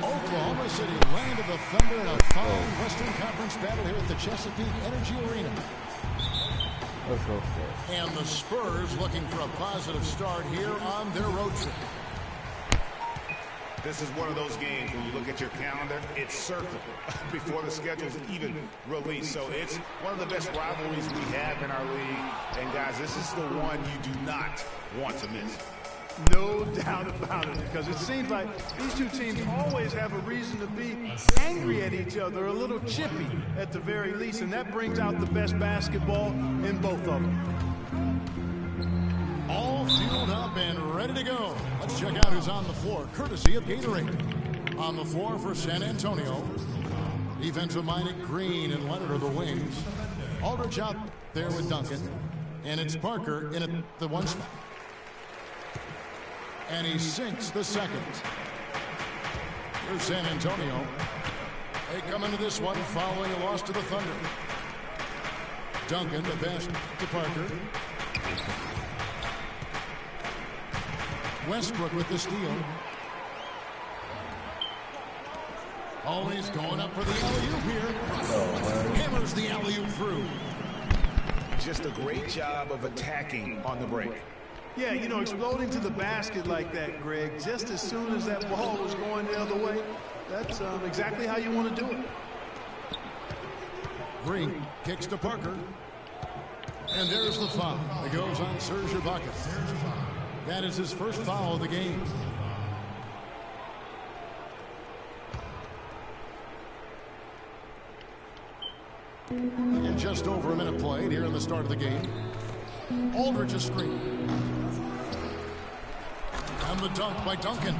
Oklahoma City landed the Thunder in a fine Western Conference battle here at the Chesapeake Energy Arena. And the Spurs looking for a positive start here on their road trip. This is one of those games when you look at your calendar, it's circled before the schedule's even released. So it's one of the best rivalries we have in our league. And guys, this is the one you do not want to miss. No doubt about it, because it seems like these two teams always have a reason to be angry at each other, a little chippy at the very least, and that brings out the best basketball in both of them. All fueled up and ready to go. Let's check out who's on the floor, courtesy of Gatorade. On the floor for San Antonio, defensive-minded Green and Leonard are the wings. Aldridge out there with Duncan, and it's Parker in at the one spot. And he sinks the second. Here's San Antonio. They come into this one following a loss to the Thunder. Duncan, the pass to Parker. Westbrook with the steal. Always going up for the alley-oop here. Hammers the alley-oop through. Just a great job of attacking on the break. Yeah, you know, exploding to the basket like that, Greg, just as soon as that ball was going the other way, that's exactly how you want to do it. Green kicks to Parker. And there's the foul. It goes on Serge Ibaka. That is his first foul of the game. And just over a minute played here in the start of the game. Aldridge a screen. And the dunk by Duncan.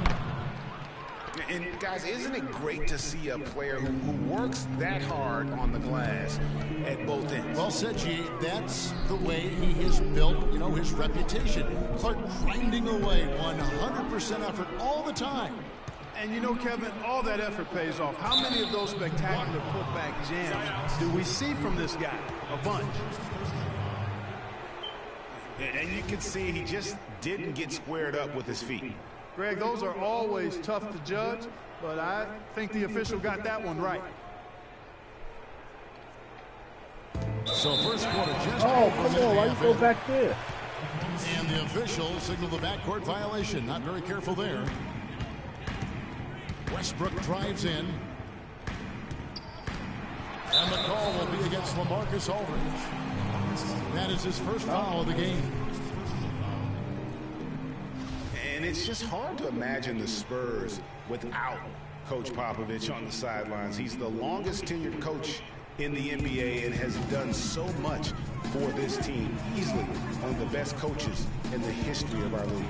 And guys, isn't it great to see a player who works that hard on the glass at both ends? Well said, G. That's the way he has built, you know, his reputation. Clark grinding away 100% effort all the time. And you know, Kevin, all that effort pays off. How many of those spectacular putback jams do we see from this guy? A bunch. And you can see he just didn't get squared up with his feet. Greg, those are always tough to judge, but I think the official got that one right. So first quarter just come on, why you go back there? And the official signaled the backcourt violation. Not very careful there. Westbrook drives in. And the call will be against LaMarcus Aldridge. That is his first foul of the game. And it's just hard to imagine the Spurs without Coach Popovich on the sidelines. He's the longest tenured coach in the NBA and has done so much for this team. Easily one of the best coaches in the history of our league.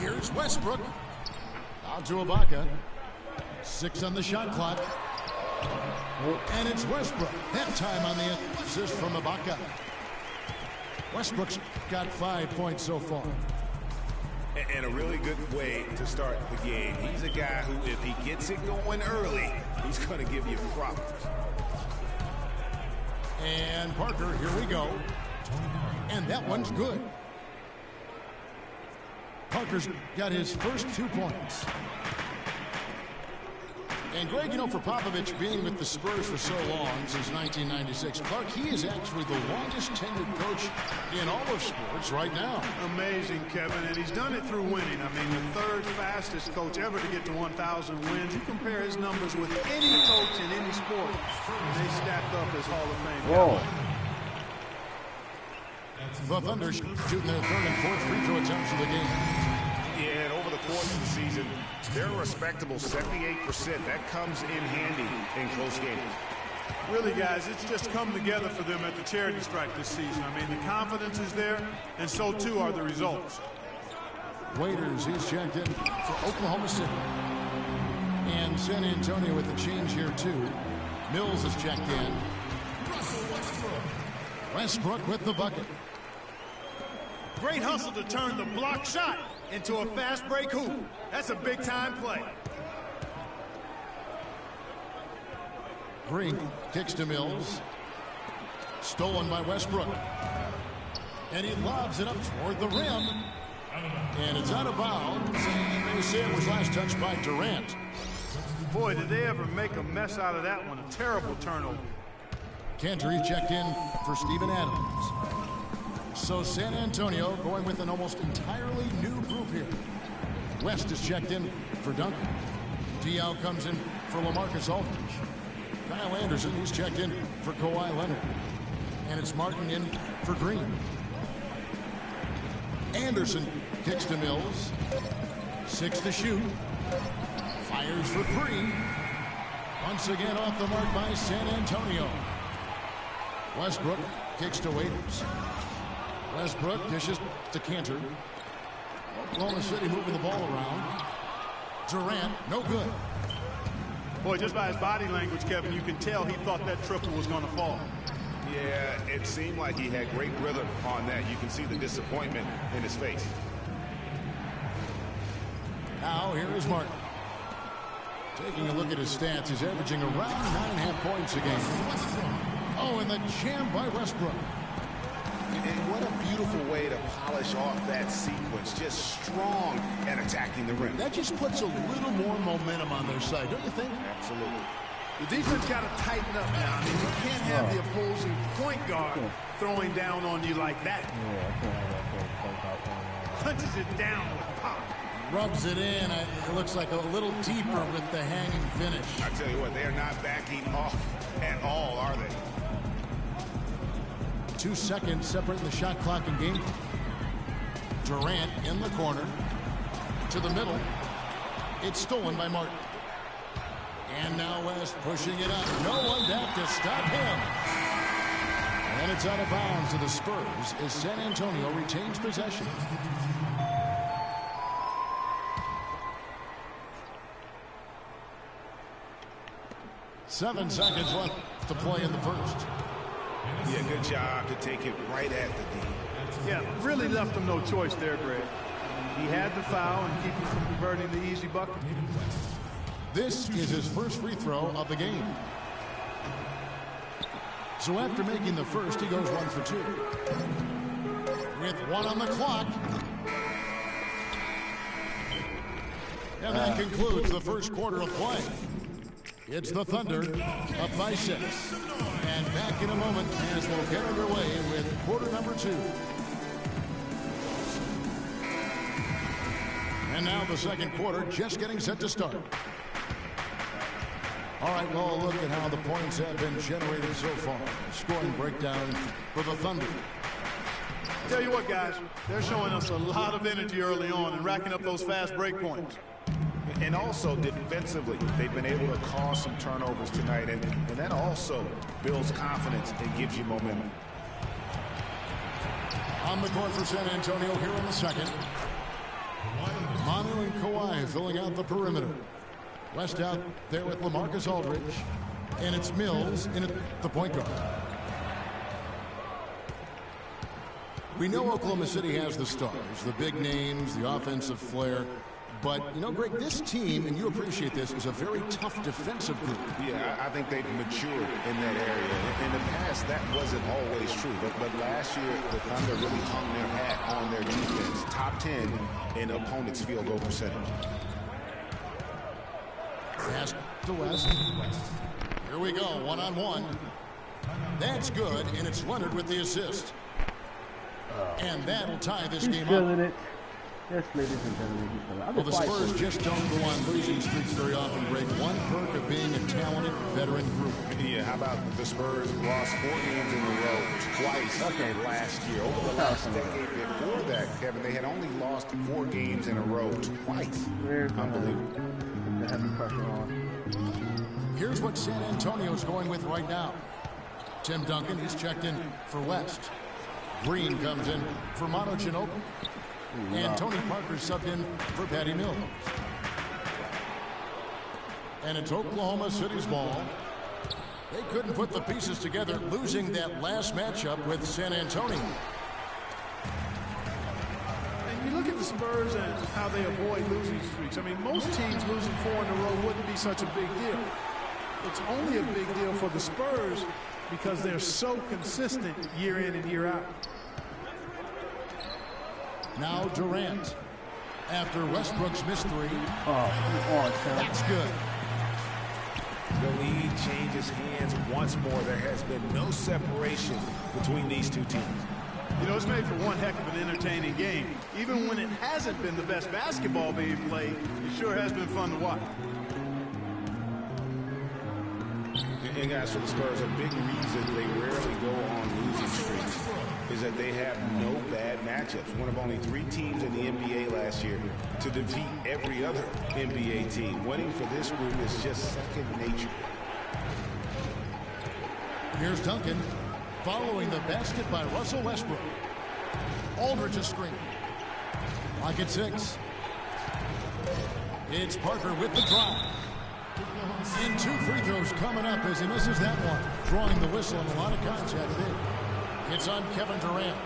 Here's Westbrook. Out to Ibaka. 6 on the shot clock. And it's Westbrook. That time on the assist from Ibaka. Westbrook's got 5 points so far. And a really good way to start the game. He's a guy who, if he gets it going early, he's going to give you problems. And Parker, here we go. And that one's good. Parker's got his first 2 points. And Greg, you know, for Popovich being with the Spurs for so long, since 1996, Clark, he is actually the longest tenured coach in all of sports right now. Amazing, Kevin, and he's done it through winning. I mean, the third fastest coach ever to get to 1,000 wins. You compare his numbers with any coach in any sport, and they stack up as Hall of Fame guys. The Thunder shooting their third and fourth free throw attempts of the game. Yeah, and over the course of the season, they're a respectable 78%. That comes in handy in close games. Really, guys, it's just come together for them at the charity strike this season. I mean, the confidence is there, and so too are the results. Waiters, he's checked in for Oklahoma City. And San Antonio with the change here, too. Mills is checked in. Westbrook with the bucket. Great hustle to turn the block shot into a fast break hoop. That's a big-time play. Green kicks to Mills. Stolen by Westbrook. And he lobs it up toward the rim. And it's out of bounds. And they say it was last touched by Durant. Boy, did they ever make a mess out of that one. A terrible turnover. Cantor checked in for Steven Adams. So San Antonio going with an almost entirely new group here. West is checked in for Duncan. Diaw comes in for LaMarcus Aldridge. Kyle Anderson, he's checked in for Kawhi Leonard. And it's Martin in for Green. Anderson kicks to Mills. 6 to shoot. Fires for 3. Once again off the mark by San Antonio. Westbrook kicks to Waiters. Westbrook dishes to Cantor. Oklahoma City moving the ball around. Durant, no good. Boy, just by his body language, Kevin, you can tell he thought that triple was going to fall. Yeah, it seemed like he had great rhythm on that. You can see the disappointment in his face. Now, here is Martin. Taking a look at his stats, he's averaging around 9.5 points a game. Oh, and the jam by Westbrook. And what a beautiful way to polish off that sequence. Just strong and attacking the rim. That just puts a little more momentum on their side, don't you think? Absolutely. The defense got to tighten up now. I mean, you can't have the opposing point guard throwing down on you like that. Punches it down with pop. Rubs it in. It looks like a little deeper with the hanging finish. I tell you what, they are not backing off at all, are they? 2 seconds separating the shot clock and game. Durant in the corner. To the middle. It's stolen by Martin. And now West pushing it up. No one back to stop him. And it's out of bounds to the Spurs as San Antonio retains possession. Seven seconds left to play in the first. Yeah, good job to take it right at the D. Yeah, really left him no choice there, Greg. He had the foul and keep him from converting the easy bucket. This is his first free throw of the game. So after making the first, he goes 1 for 2. With 1 on the clock. And that concludes the first quarter of play. It's the Thunder up by 6. And back in a moment as we'll get underway with quarter number 2. And now the second quarter just getting set to start. All right, well, look at how the points have been generated so far. Scoring breakdown for the Thunder. Tell you what, guys, they're showing us a lot of energy early on and racking up those fast break points. And also defensively, they've been able to cause some turnovers tonight, and that also builds confidence and gives you momentum. On the court for San Antonio here in the second. Manu and Kawhi filling out the perimeter. West out there with LaMarcus Aldridge. And it's Mills in at the point guard. We know Oklahoma City has the stars, the big names, the offensive flair. But, you know, Greg, this team, and you appreciate this, is a very tough defensive group. Yeah, I think they've matured in that area. In the past, that wasn't always true. But last year, the Thunder really hung their hat on their defense. Top 10 in opponents' field goal percentage. Pass to West. Here we go, one-on-one. That's good, and it's Leonard with the assist. And that'll tie this game up. It. Yes, ladies and gentlemen, he's feeling it. Well, the Spurs just don't go on losing streaks very often, Greg. One perk of being a talented veteran group. Yeah, how about the Spurs lost 4 games in a row twice last year. Over the last decade before that, Kevin, they had only lost 4 games in a row twice. Unbelievable. The heavy pressure on. Here's what San Antonio's going with right now. Tim Duncan, he's checked in for West. Green comes in for Manu Ginobili. And Tony Parker subbed in for Patty Mills. And it's Oklahoma City's ball. They couldn't put the pieces together, losing that last matchup with San Antonio. And you look at the Spurs and how they avoid losing streaks. I mean, most teams losing 4 in a row wouldn't be such a big deal. It's only a big deal for the Spurs because they're so consistent year in and year out. Now Durant. After Westbrook's missed 3. That's good. The lead changes hands once more. There has been no separation between these two teams. You know, it's made for one heck of an entertaining game. Even when it hasn't been the best basketball being played, it sure has been fun to watch. And guys, for the Spurs, a big reason they rarely go on losing streaks is that they have no bad matchups. One of only 3 teams in the NBA last year to defeat every other NBA team. Winning for this group is just second nature. Here's Duncan following the basket by Russell Westbrook. Aldridge's screen. Lock at 6. It's Parker with the drive. And 2 free throws coming up as he misses that one. Drawing the whistle and a lot of contact there. It's on Kevin Durant.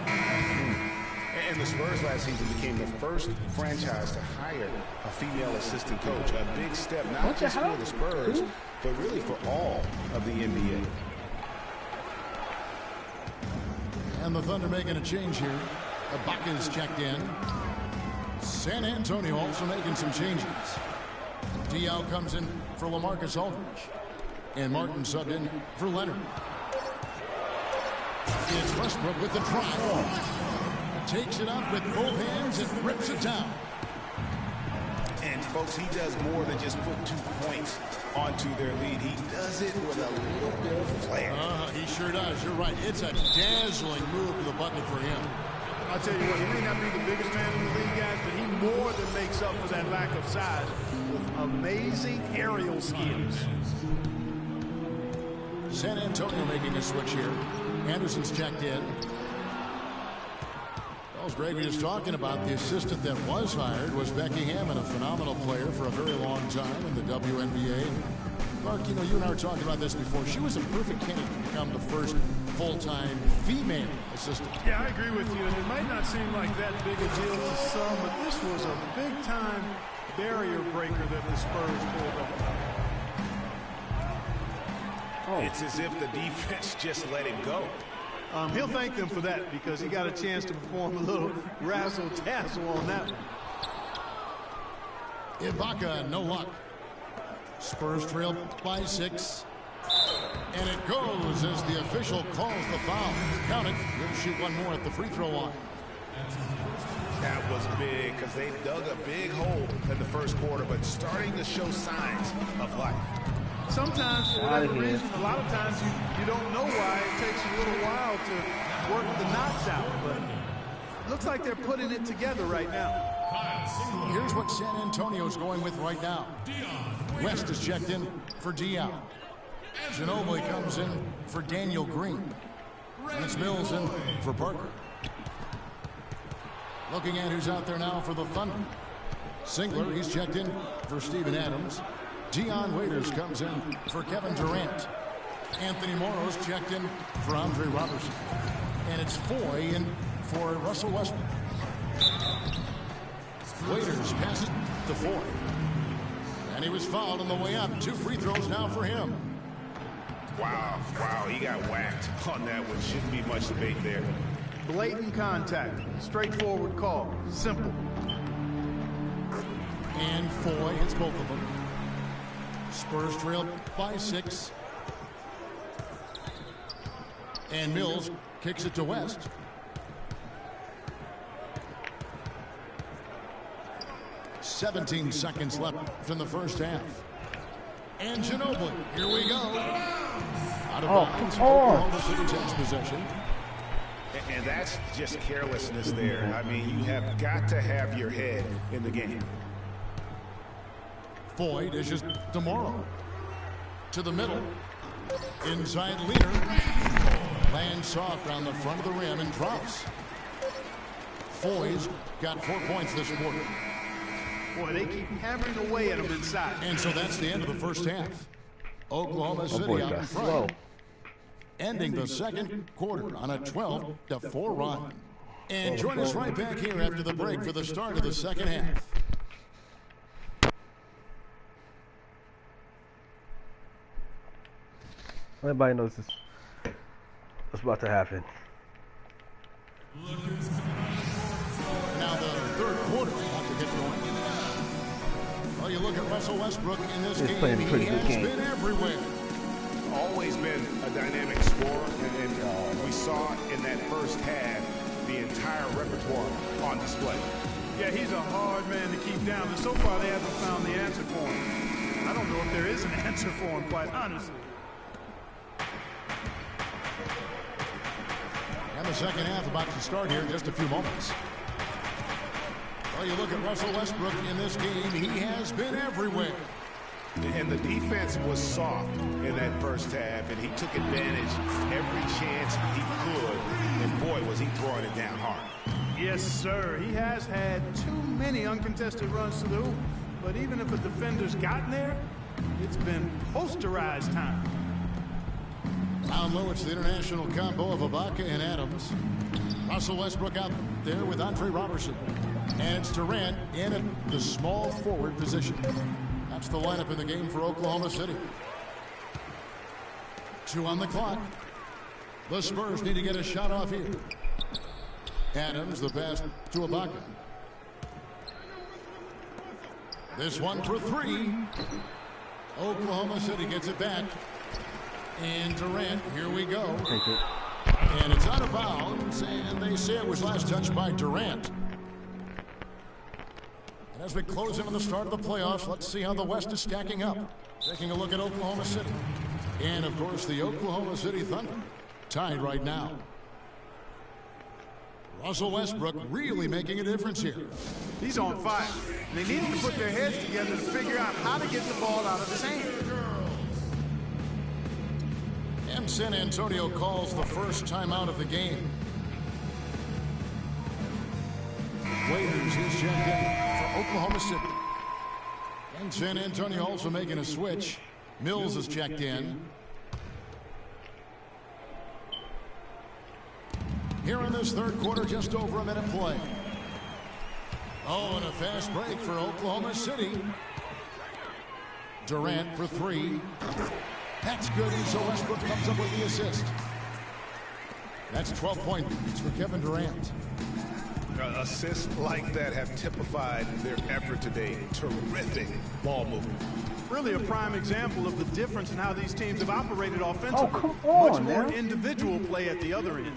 And the Spurs last season became the first franchise to hire a female assistant coach. A big step, not just for the Spurs, but really for all of the NBA. And the Thunder making a change here. Ibaka's checked in. San Antonio also making some changes. Diaw comes in for LaMarcus Aldridge. And Martin subbed in for Leonard. It's Westbrook with the drive. Takes it up with both hands and rips it down. And folks, he does more than just put 2 points onto their lead. He does it with a little bit of flair. He sure does. You're right. It's a dazzling move to the bucket for him. I'll tell you what, he may not be the biggest man in the league, guys, but he more than makes up for that lack of size with amazing aerial skills. San Antonio making a switch here. Anderson's checked in. Well, as Greg was just talking about, the assistant that was hired was Becky Hammond, a phenomenal player for a very long time in the WNBA. Mark, you know, you and I were talking about this before. She was a perfect candidate to become the first full-time female assistant. Yeah, I agree with you, and it might not seem like that big a deal to some, but this was a big-time barrier breaker that the Spurs pulled off. It's as if the defense just let him go. He'll thank them for that because he got a chance to perform a little razzle-tazzle on that one. Ibaka, no luck. Spurs trail by 6. And it goes as the official calls the foul. Count it. He'll shoot one more at the free throw line. That was big because they dug a big hole in the first quarter, but starting to show signs of life. Sometimes, for whatever reason, a lot of times you don't know why. It takes you a little while to work the knots out, but looks like they're putting it together right now. Here's what San Antonio's going with right now. West is checked in for Diaw. Ginobili comes in for Daniel Green. And it's Mills in for Parker. Looking at who's out there now for the Thunder. Singler, he's checked in for Steven Adams. Dion Waiters comes in for Kevin Durant. Anthony Morrow's checked in for Andre Robertson. And it's Foy in for Russell Westbrook. Waiters passes to Foy. And he was fouled on the way up. 2 free throws now for him. Wow, he got whacked on that one. Shouldn't be much debate there. Blatant contact. Straightforward call. Simple. And Foy hits both of them. Spurs trail by 6. And Mills kicks it to West. "17 seconds left in the first half. And Ginobili, here we go. Out of bounds, Oklahoma City takes possession. And that's just carelessness there. I mean, you have got to have your head in the game. Boyd is just tomorrow. To the middle. Inside leader. Lands soft on the front of the rim and drops. Foy's got 4 points this quarter. Boy, they keep hammering away at him inside. And so that's the end of the first half. Oklahoma City out in front. Ending the second quarter on a 12-4 run. And join us right back here after the break for the start of the second half. Everybody knows this. What's about to happen. Now the third quarter about to get going. Well, you look at Russell Westbrook in this game. He has been everywhere. Always been a dynamic scorer, and we saw in that first half the entire repertoire on display. Yeah, he's a hard man to keep down, and so far they haven't found the answer for him. I don't know if there is an answer for him, quite honestly. And the second half about to start here in just a few moments. Well, you look at Russell Westbrook in this game. He has been everywhere. And the defense was soft in that first half, and he took advantage every chance he could. And boy, was he throwing it down hard. Yes, sir. He has had too many uncontested runs to the hoop. But even if a defender's gotten there, it's been posterized time. Down low, it's the international combo of Ibaka and Adams. Russell Westbrook out there with Andre Robertson. And it's Durant in at the small forward position. That's the lineup in the game for Oklahoma City. 2 on the clock. The Spurs need to get a shot off here. Adams, the pass to Ibaka. This one for 3. Oklahoma City gets it back. And Durant, here we go. And it's out of bounds, and they say it was last touched by Durant. And as we close in on the start of the playoffs, let's see how the West is stacking up. Taking a look at Oklahoma City. And, of course, the Oklahoma City Thunder tied right now. Russell Westbrook really making a difference here. He's on fire. They needed to put their heads together to figure out how to get the ball out of his hand. And San Antonio calls the first timeout of the game. Waiters is checked in for Oklahoma City. And San Antonio also making a switch. Mills is checked in. Here in this third quarter, just over a minute play. Oh, and a fast break for Oklahoma City. Durant for 3. That's good, and so Westbrook comes up with the assist. That's 12 points for Kevin Durant. Assists like that have typified their effort today. Terrific ball movement. Really a prime example of the difference in how these teams have operated offensively. Oh, come on, much more man. individual play at the other end.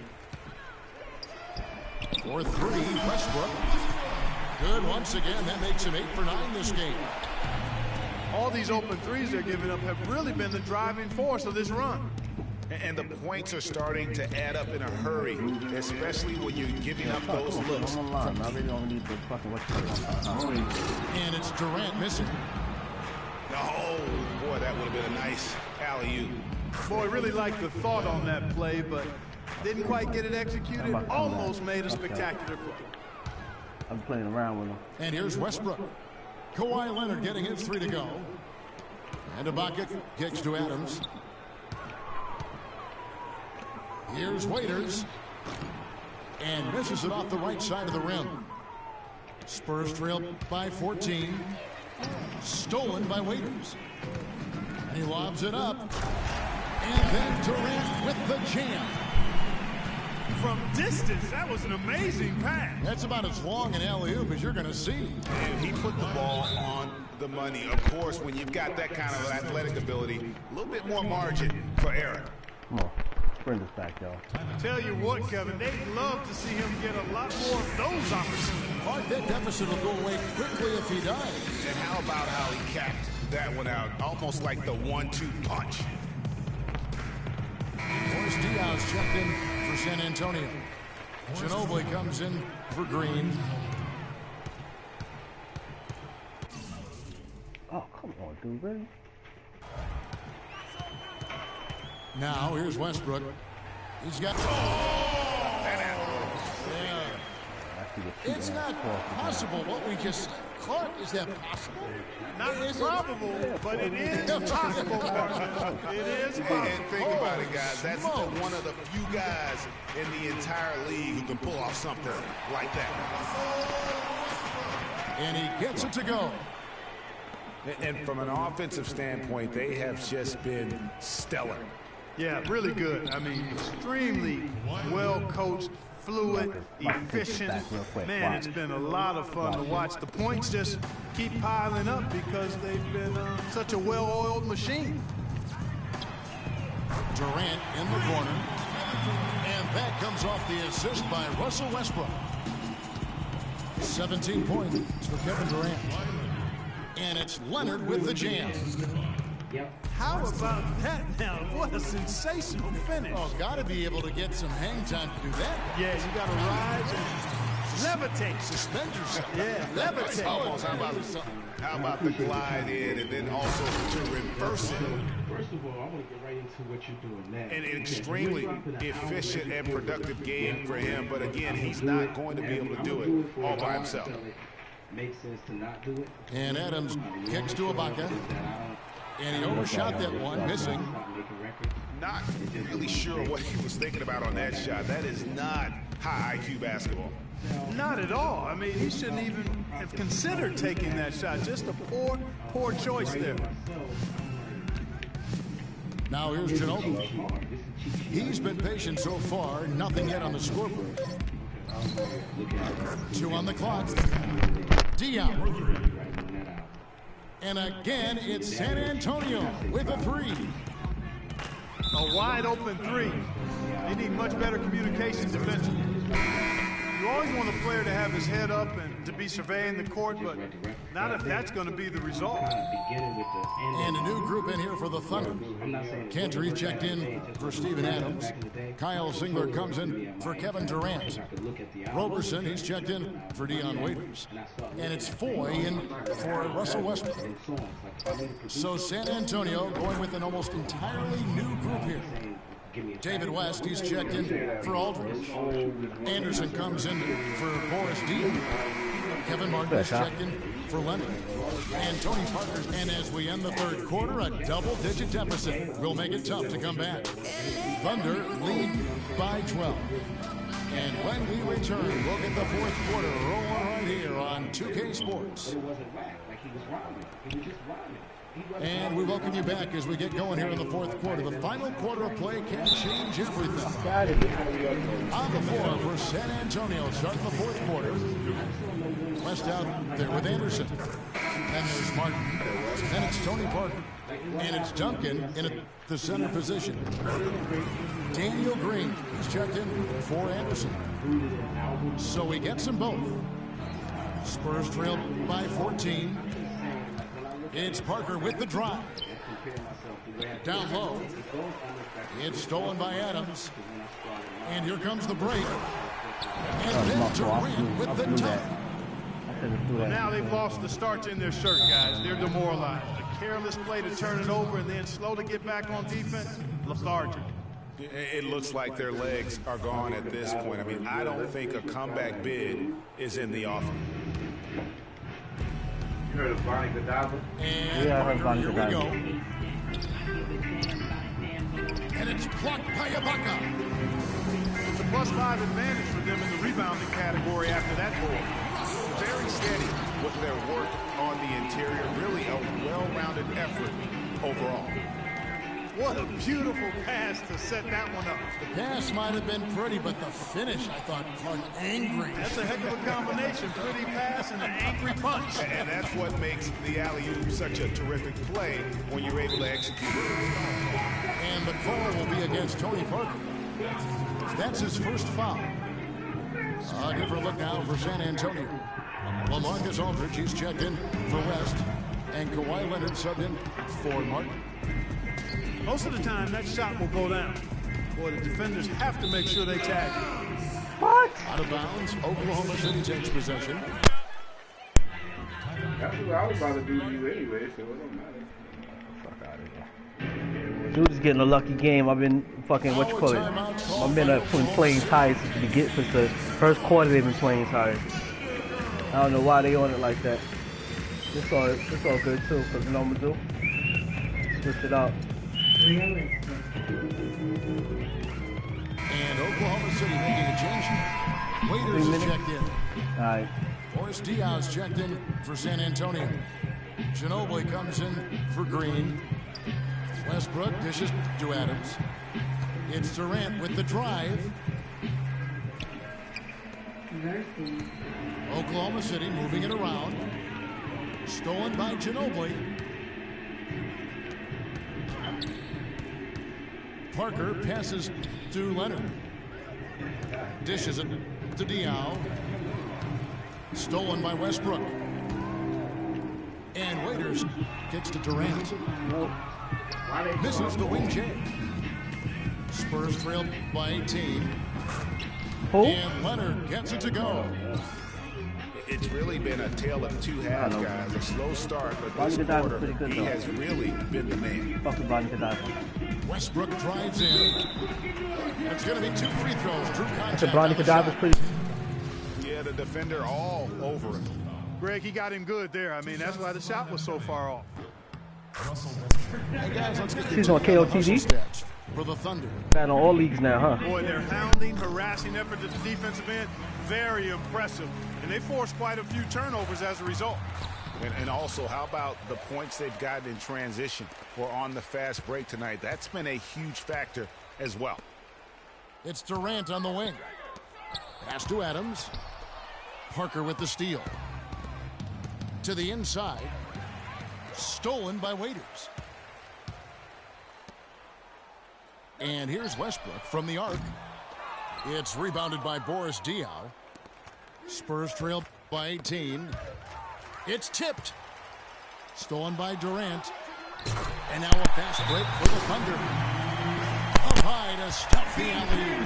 For 3, Westbrook. Good once again. That makes him 8 for 9 this game. All these open threes they're giving up have really been the driving force of this run. And the points are starting to add up in a hurry, especially when you're giving up those looks. I really don't need the fucking Westbrook. And it's Durant missing. Oh, boy, that would have been a nice alley-oop. Boy, really liked the thought on that play, but didn't quite get it executed. Almost made a spectacular play. I'm playing around with him. And here's Westbrook. Kawhi Leonard getting his 3 to go. And Ibaka kicks to Adams. Here's Waiters. And misses it off the right side of the rim. Spurs trail by 14. Stolen by Waiters. And he lobs it up. And then Durant with the jam. from distance. That was an amazing pass. That's about as long an alley-oop as you're going to see. And he put the ball on the money. Of course, when you've got that kind of athletic ability, a little bit more margin for error. Come on. Bring this back, y'all. Tell you what, Kevin, they'd love to see him get a lot more of those opportunities. Mark, that deficit will go away quickly if he does. And how about how he capped that one out, almost like the 1-2 punch. Boris Diaz checked in for San Antonio. Ginobili comes in for Green. Oh, come on, dude, really? Now, here's Westbrook. He's got... Yeah. It's not possible what we just... Clark, is that possible? Not probable, but it is possible, partner. It is possible. And think about it, guys. That's one of the few guys in the entire league who can pull off something like that. And he gets it to go. And from an offensive standpoint, they have just been stellar. Yeah, really good. I mean, extremely well-coached, fluid, efficient. Man, it's been a lot of fun to watch. The points just keep piling up because they've been such a well-oiled machine. Durant in the corner. And that comes off the assist by Russell Westbrook. 17 points for Kevin Durant. And it's Leonard with the jam. How about that now? What a sensational finish. Oh, got to be able to get some hang time to do that. Yeah, you got to rise and levitate. Suspend yourself. Yeah, levitate. Almost. How about the glide in and then also to reverse it? First of all, I want to get right into what you're doing now. An extremely efficient and productive game for him, but again, he's not going to be able to do it all by himself. Makes sense to not do it. And Adams kicks to Ibaka. And he overshot that one, missing. Not really sure what he was thinking about on that shot. That is not high IQ basketball. Not at all. I mean, he shouldn't even have considered taking that shot. Just a poor choice there. Now here's Ginobili. He's been patient so far. Nothing yet on the scoreboard. 2 on the clock. Dion. And again, it's San Antonio with a 3. A wide open 3. They need much better communication defensively. You always want a player to have his head up and to be surveying the court, but not if that's going to be the result. And a new group in here for the Thunder. Cantor checked in for Steven Adams. Kyle Singler comes in for Kevin Durant. Roberson, he's checked in for Dion Waiters. And it's Foy in for Russell Westbrook. So San Antonio going with an almost entirely new group here. David West, he's checked in for Aldridge. Anderson comes in for Boris Diaw. Kevin Martin is checked in for Leonard. And Tony Parker. And as we end the third quarter, a double-digit deficit will make it tough to come back. Thunder lead by 12. And when we return, we'll get the fourth quarter rolling right here on 2K Sports. And we welcome you back as we get going here in the fourth quarter. The final quarter of play can change everything. On the floor for San Antonio, starting the fourth quarter. West out there with Anderson. Then there's Martin. Then it's Tony Parker. And it's Duncan in the center position. Daniel Green is checked in for Anderson. So he gets them both. Spurs trail by 14. It's Parker with the drive. Down low. It's stolen by Adams. And here comes the break. And then Durant with the top. Well, now they've lost the starch in their shirt, guys. They're demoralized. A careless play to turn it over and then slow to get back on defense. Lethargic. It looks like their legs are gone at this point. I mean, I don't think a comeback bid is in the offing. You heard of Bonnie Godiva? And Parker, here we go. And it's blocked by Ibaka. It's a +5 advantage for them in the rebounding category after that goal. Very steady with their work on the interior. Really a well-rounded effort overall. What a beautiful pass to set that one up. The pass might have been pretty, but the finish, I thought, was angry. That's a heck of a combination. Pretty pass and an angry punch. And that's what makes the alley-oop such a terrific play when you're able to execute it. And the call will be against Tony Parker. That's his first foul. A different look now for San Antonio. LaMarcus Aldridge, he's checked in for West. And Kawhi Leonard subbed in for Martin. Most of the time, that shot will go down. Boy, the defenders have to make sure they tag it. What? Out of bounds, Oklahoma City takes possession. That's what I was about to do to you anyway, so it don't matter. Fuck out of here. Dude is getting a lucky game. I've been fucking, what you call it? I've been playing tight since the first quarter they've been playing tight. I don't know why they on it like that. It's all good too, because you know what I'm gonna do? Switch it out. And Oklahoma City making a change. Waiters is checked in. Alright. Boris Diaz checked in for San Antonio. Ginobili comes in for Green. Westbrook dishes to Adams. It's Durant with the drive. Oklahoma City moving it around. Stolen by Ginobili. Parker passes to Leonard. Dishes it to Diaw. Stolen by Westbrook. And Waiters gets to Durant. Misses the wing check. Spurs trail by 18. Who? And Leonard gets it to go. It's really been a tale of two halves, guys. A slow start, but this quarter, he has really been the man. Fuck with Bonnie Kadai. Westbrook drives in. It's going to be 2 free throws. Drew contact. Bonnie Kadai was pretty. Yeah, the defender all over him. Greg, he got him good there. I mean, that's why the shot was so far off. Hey guys, let's get She's on KOTV? stats for the Thunder. Got on all leagues now, huh? Boy, their hounding, harassing effort at the defensive end, very impressive. And they forced quite a few turnovers as a result. And also, how about the points they've gotten in transition or on the fast break tonight? That's been a huge factor as well. It's Durant on the wing. Pass to Adams. Parker with the steal. To the inside. Stolen by Waiters. And here's Westbrook from the arc. It's rebounded by Boris Diaw. Spurs trail by 18. It's tipped. Stolen by Durant. And now a fast break for the Thunder. Up high to stuff the alley.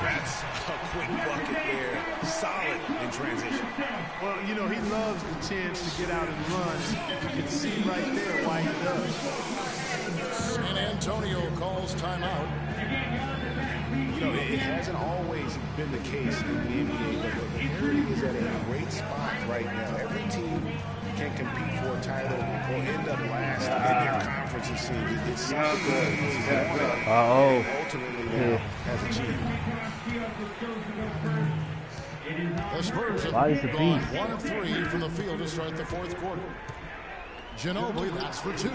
That's a quick bucket there. Solid in transition. Well, you know, he loves the chance to get out and run. You can see right there why he does. San Antonio calls timeout. You know, it hasn't always been the case in the NBA, but the parity is at a great spot right now. Every team can compete for a title or end up last in their conference, it seems. It's something that ultimately now has achieved. The Spurs have gone 1 of 3 from the field to start the fourth quarter. Ginobili, that's for 2.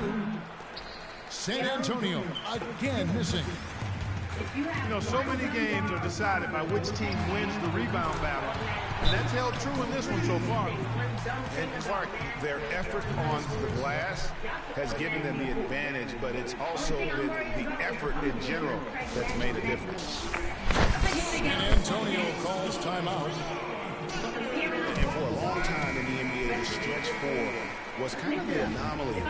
San Antonio again missing. You know, so many games are decided by which team wins the rebound battle. And that's held true in this one so far. And Clark, their effort on the glass has given them the advantage, but it's also been the effort in general that's made a difference. San Antonio calls timeout. And for a long time in the NBA, the stretch 4 was kind of the anomaly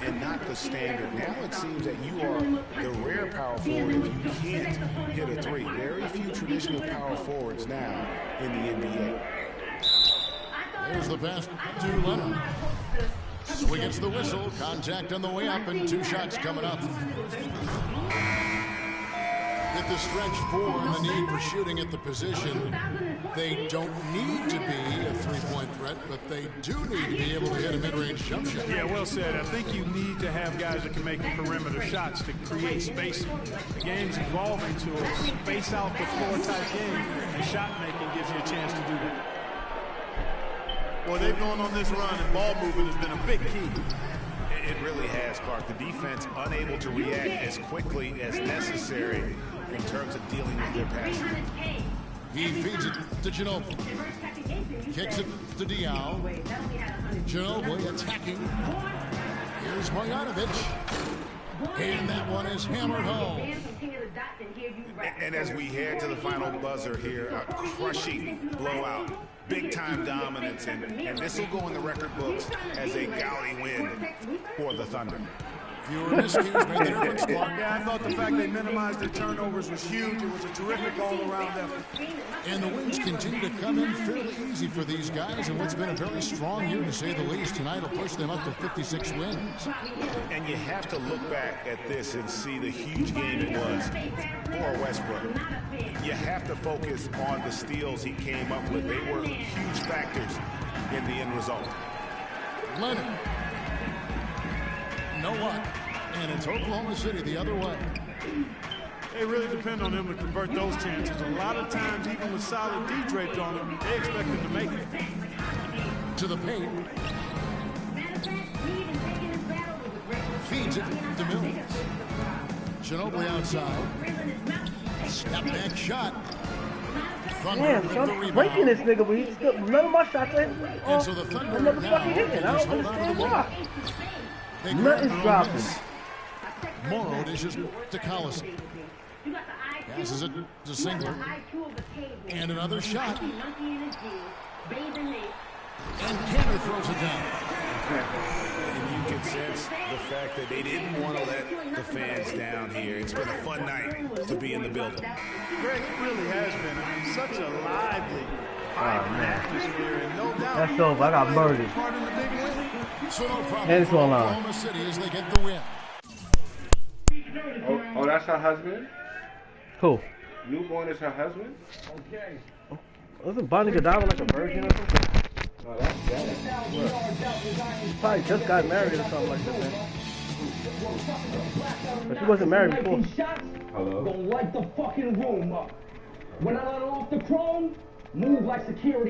and not the standard. Now it seems that you are the rare power forward if you can't hit a 3. Very few traditional power forwards now in the NBA. There's the pass to Leonard. Swing gets the whistle. Contact on the way up and 2 shots coming up. With the stretch 4 and the need for shooting at the position, they don't need to be a 3-point threat, but they do need to be able to hit a mid-range jump shot. Yeah, well said. I think you need to have guys that can make perimeter shots to create spacing. The game's evolving to a space out the floor type game, and shot making gives you a chance to do that. Well, they've gone on this run, and ball movement has been a big key. It really has, Clark. The defense unable to react as quickly as necessary in terms of dealing with their passing. He feeds it to Ginobili. Kicks it to Diaw. Ginobili attacking. Here's Marjanovic. And that one is hammered home. And as we head to the final buzzer here, a crushing blowout. Big-time dominance, and this will go in the record books as a gaudy win for the Thunder. Fewer miscues made the difference, Clark. Yeah, I thought the fact they minimized their turnovers was huge. It was a terrific all-around effort. And the wins continue to come in fairly easy for these guys, and what's been a very strong year to say the least. Tonight will push them up to 56 wins. And you have to look back at this and see the huge game it was for Westbrook. You have to focus on the steals he came up with. They were huge factors in the end result. Leonard. No luck. And it's Oklahoma City the other way. They really depend on him to convert those chances. A lot of times, even with solid D draped on him, they expect him to make it. To the paint. Feeds it to Mills. Ginobili outside. Step back shot. Thunder with the I'm breaking this rebound. nigga, but he's still none of my shots ain't And so the Thunder now motherfucking hitting. can I just don't hold on to the understand ball. why. They Nothing's grab their own dropping. miss. Morrow dishes to Collison. Passes it to Singler. And another shot. And Cantor throws it down. And you can sense the fact that they didn't want to let the fans down here. It's been a fun night to be in the building. Greg, it really has been. I mean, such a lively, vibrant atmosphere, and no doubt. That's over. I got murdered. Part in the big win. So no problem And it's for on line. Oklahoma City as they get the win. Oh, that's her husband? Cool. Newborn is her husband? Wasn't Bonnie Godiva like a virgin or something? Oh, that's bad. She probably just got married or something like that, man. But she wasn't married before. Hello? Gonna light the fucking room up. When I let off the chrome, move like security.